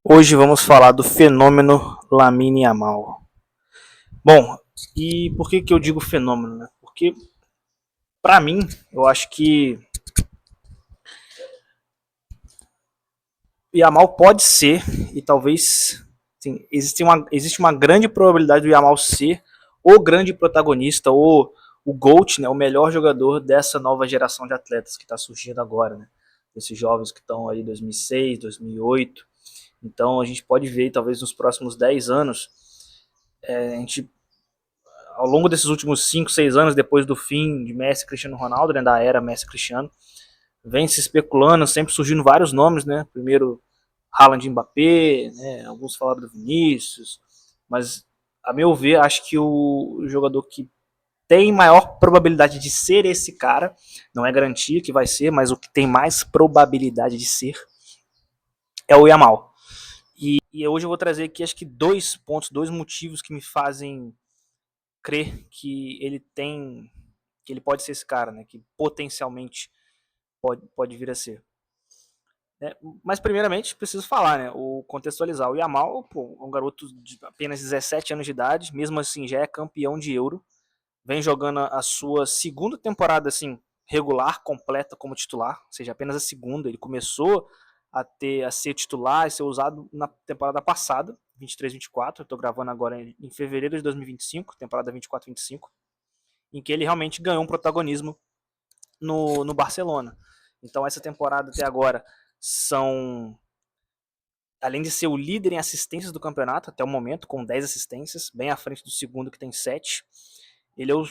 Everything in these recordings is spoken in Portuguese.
Hoje vamos falar do fenômeno Lamine Yamal. Bom, e por que eu digo fenômeno, né? Porque, para mim, eu acho que Yamal pode ser, e talvez assim, existe uma grande probabilidade do Yamal ser o grande protagonista, ou o GOAT, né, o melhor jogador dessa nova geração de atletas que está surgindo agora, né? Esses jovens que estão aí em 2006, 2008. Então a gente pode ver, talvez nos próximos 10 anos, a gente ao longo desses últimos 5, 6 anos, depois do fim de Messi e Cristiano Ronaldo, né, da era Messi e Cristiano, vem se especulando, sempre surgindo vários nomes, né? Primeiro Haaland e Mbappé, né? Alguns falaram do Vinícius, mas a meu ver, acho que o jogador que tem maior probabilidade de ser esse cara, não é garantia que vai ser, mas o que tem mais probabilidade de ser é o Yamal. E hoje eu vou trazer aqui acho que dois pontos, dois motivos que me fazem crer que ele pode ser esse cara, né? Que potencialmente pode vir a ser. É, mas primeiramente preciso falar, né? O contextualizar. O Yamal, pô, é um garoto de apenas 17 anos de idade, mesmo assim já é campeão de Euro, vem jogando a sua segunda temporada assim regular completa como titular, ou seja, apenas a segunda. Ele começou a ser titular e ser usado na temporada passada, 23-24. Eu tô gravando agora em fevereiro de 2025, temporada 24-25, em que ele realmente ganhou um protagonismo no Barcelona. Então essa temporada até agora são, além de ser o líder em assistências do campeonato até o momento, com 10 assistências, bem à frente do segundo que tem 7. Ele é o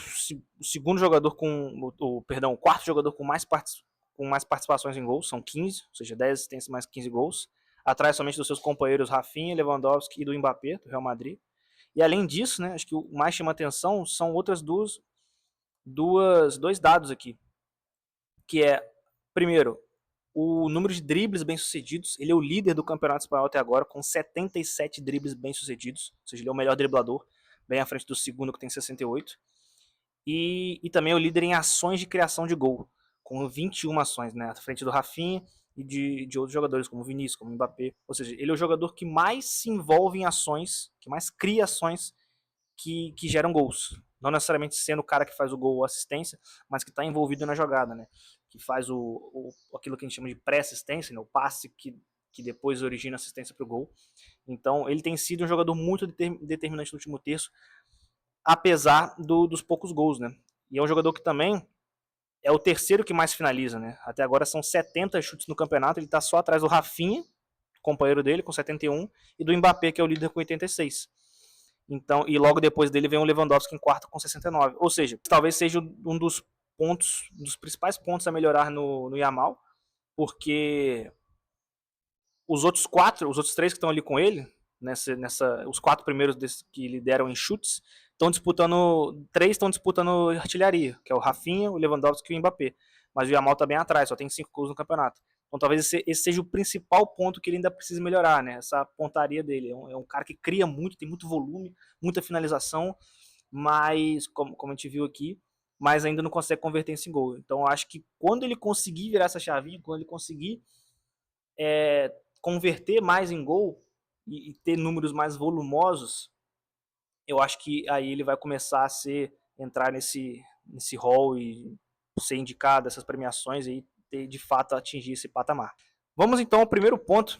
segundo jogador o quarto jogador com mais participações em gols, são 15, ou seja, 10 assistências mais 15 gols, atrás somente dos seus companheiros Rafinha, Lewandowski e do Mbappé, do Real Madrid. E além disso, né, acho que o mais chama atenção são outras dois dados aqui, que é, primeiro, o número de dribles bem-sucedidos. Ele é o líder do campeonato espanhol até agora, com 77 dribles bem-sucedidos, ou seja, ele é o melhor driblador, bem à frente do segundo, que tem 68. E também é o líder em ações de criação de gol, com 21 ações, né, à frente do Rafinha e de outros jogadores, como o Vinícius, como o Mbappé. Ou seja, ele é o jogador que mais se envolve em ações, que mais cria ações que geram gols. Não necessariamente sendo o cara que faz o gol ou assistência, mas que está envolvido na jogada, né? Que faz aquilo que a gente chama de pré-assistência, né? O passe que depois origina assistência para o gol. Então, ele tem sido um jogador muito determinante no último terço, apesar dos poucos gols, né? E é um jogador que também é o terceiro que mais finaliza, né? Até agora são 70 chutes no campeonato, ele está só atrás do Rafinha, companheiro dele, com 71, e do Mbappé, que é o líder com 86. Então, e logo depois dele vem o Lewandowski em quarto com 69. Ou seja, talvez seja um dos principais pontos a melhorar no Yamal, porque os outros três que estão ali com ele, os quatro primeiros que lideram em chutes, três estão disputando artilharia, que é o Rafinha, o Lewandowski e o Mbappé. Mas o Yamal tá bem atrás, só tem 5 gols no campeonato. Então talvez esse seja o principal ponto que ele ainda precisa melhorar, né? Essa pontaria dele. É um cara que cria muito, tem muito volume, muita finalização, mas, como a gente viu aqui, mas ainda não consegue converter isso em gol. Então eu acho que quando ele conseguir virar essa chavinha, quando ele conseguir converter mais em gol e ter números mais volumosos, eu acho que aí ele vai começar entrar nesse hall e ser indicado essas premiações e ter de fato atingir esse patamar. Vamos então ao primeiro ponto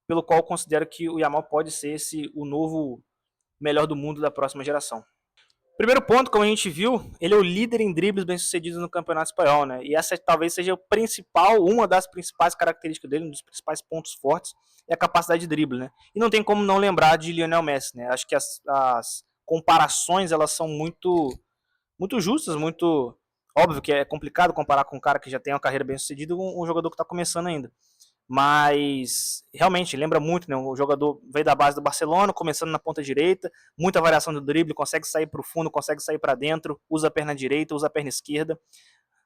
pelo qual eu considero que o Yamal pode ser o novo melhor do mundo da próxima geração. Primeiro ponto, como a gente viu, ele é o líder em dribles bem-sucedidos no Campeonato Espanhol, né? E essa talvez seja uma das principais características dele, um dos principais pontos fortes, é a capacidade de drible, né? E não tem como não lembrar de Lionel Messi, né? Acho que as comparações, elas são muito justas, muito... Óbvio que é complicado comparar com um cara que já tem uma carreira bem-sucedida com um jogador que está começando ainda. Mas realmente lembra muito, né? O jogador veio da base do Barcelona, começando na ponta direita, muita variação do drible, consegue sair para o fundo, consegue sair para dentro, usa a perna direita, usa a perna esquerda,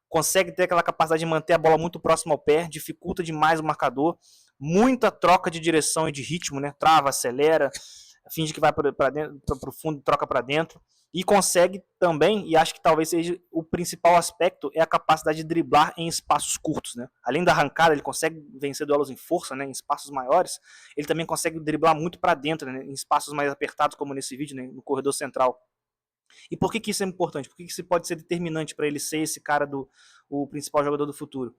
consegue ter aquela capacidade de manter a bola muito próxima ao pé, dificulta demais o marcador, muita troca de direção e de ritmo, né? Trava, acelera, finge que vai para o fundo, troca para dentro. E consegue também, e acho que talvez seja o principal aspecto, é a capacidade de driblar em espaços curtos, né? Além da arrancada, ele consegue vencer duelos em força, né, em espaços maiores, ele também consegue driblar muito para dentro, né, em espaços mais apertados, como nesse vídeo, né, no corredor central. E por que isso é importante? Por que isso pode ser determinante para ele ser esse cara o principal jogador do futuro?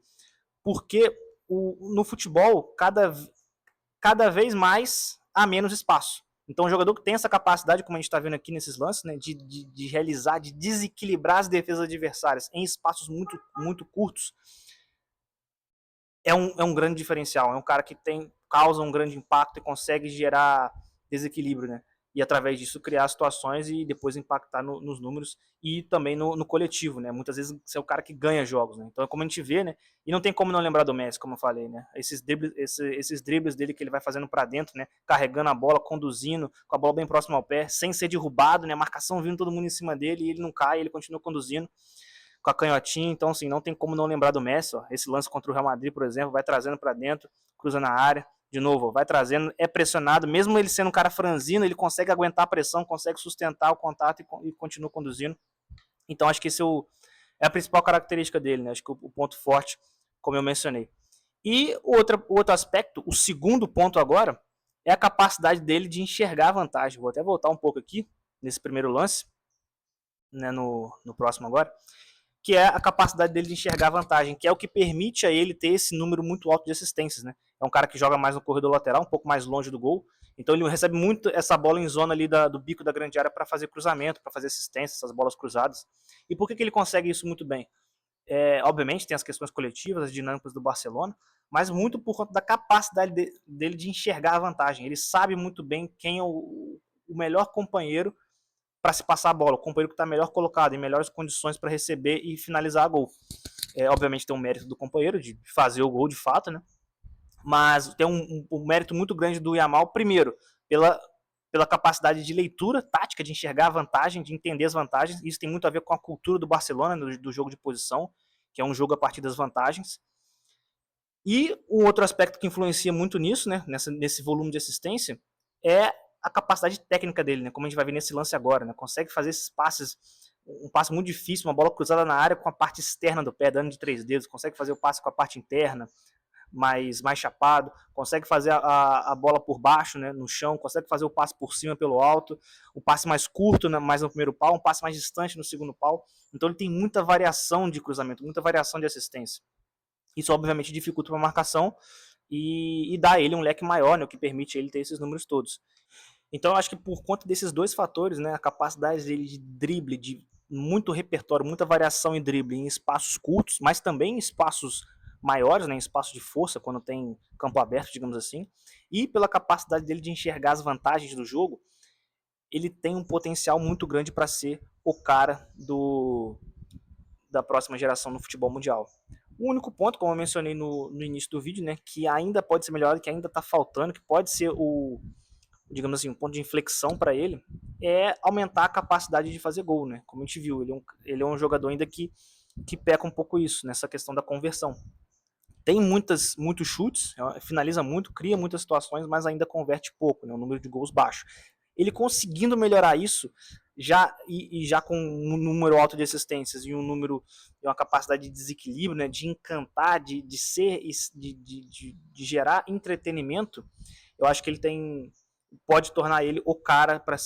Porque no futebol, cada vez mais há menos espaço. Então, o jogador que tem essa capacidade, como a gente está vendo aqui nesses lances, né, de realizar, de desequilibrar as defesas adversárias em espaços muito curtos, é um grande diferencial. É um cara que causa um grande impacto e consegue gerar desequilíbrio, né? E através disso criar situações e depois impactar nos números e também no coletivo, né? Muitas vezes você é o cara que ganha jogos, né? Então, como a gente vê, né? E não tem como não lembrar do Messi, como eu falei, né? Esses dribles dele que ele vai fazendo para dentro, né? Carregando a bola, conduzindo, com a bola bem próxima ao pé, sem ser derrubado, né? Marcação vindo todo mundo em cima dele e ele não cai, ele continua conduzindo com a canhotinha, então assim, não tem como não lembrar do Messi, ó. Esse lance contra o Real Madrid, por exemplo, vai trazendo para dentro, cruza na área, de novo, ó, vai trazendo, é pressionado, mesmo ele sendo um cara franzino, ele consegue aguentar a pressão, consegue sustentar o contato e continua conduzindo. Então acho que é a principal característica dele, né? Acho que o ponto forte, como eu mencionei. E o outro aspecto, o segundo ponto agora, é a capacidade dele de enxergar a vantagem. Vou até voltar um pouco aqui, nesse primeiro lance, né, no próximo agora, que é a capacidade dele de enxergar a vantagem, que é o que permite a ele ter esse número muito alto de assistências, né? É um cara que joga mais no corredor lateral, um pouco mais longe do gol, então ele recebe muito essa bola em zona ali do bico da grande área para fazer cruzamento, para fazer assistência, essas bolas cruzadas. E por que ele consegue isso muito bem? Obviamente tem as questões coletivas, as dinâmicas do Barcelona, mas muito por conta da capacidade dele de enxergar a vantagem. Ele sabe muito bem quem é o melhor companheiro para se passar a bola, o companheiro que está melhor colocado, em melhores condições para receber e finalizar a gol. Obviamente tem um mérito do companheiro de fazer o gol de fato, né? Mas tem um mérito muito grande do Yamal, primeiro, pela capacidade de leitura tática, de enxergar a vantagem, de entender as vantagens. Isso tem muito a ver com a cultura do Barcelona, do jogo de posição, que é um jogo a partir das vantagens. E um outro aspecto que influencia muito nisso, né, nesse volume de assistência, é a capacidade técnica dele, né, como a gente vai ver nesse lance agora, né, consegue fazer esses passes, um passe muito difícil, uma bola cruzada na área com a parte externa do pé, dando de 3 dedos, consegue fazer o passe com a parte interna, mais chapado, consegue fazer a bola por baixo, né, no chão, consegue fazer o passe por cima pelo alto, o passe mais curto, né, mais no primeiro pau, um passe mais distante no segundo pau. Então ele tem muita variação de cruzamento, muita variação de assistência. Isso obviamente dificulta a marcação e dá a ele um leque maior, né, o que permite ele ter esses números todos. Então eu acho que por conta desses dois fatores, né, a capacidade dele de drible, de muito repertório, muita variação em drible em espaços curtos, mas também em espaços maiores, né, em espaços de força, quando tem campo aberto, digamos assim, e pela capacidade dele de enxergar as vantagens do jogo, ele tem um potencial muito grande para ser o cara da próxima geração no futebol mundial. O único ponto, como eu mencionei no início do vídeo, né, que ainda pode ser melhorado, que ainda está faltando, que pode ser digamos assim, um ponto de inflexão para ele, é aumentar a capacidade de fazer gol, né? Como a gente viu, ele é um jogador ainda que peca um pouco isso, nessa questão da conversão. Tem muitos chutes, finaliza muito, cria muitas situações, mas ainda converte pouco, né? Um número de gols baixo. Ele conseguindo melhorar isso, já com um número alto de assistências e uma capacidade de desequilíbrio, né? De encantar, de ser, de gerar entretenimento, eu acho que ele pode tornar ele o cara para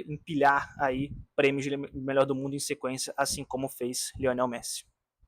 empilhar aí prêmios de melhor do mundo em sequência, assim como fez Lionel Messi.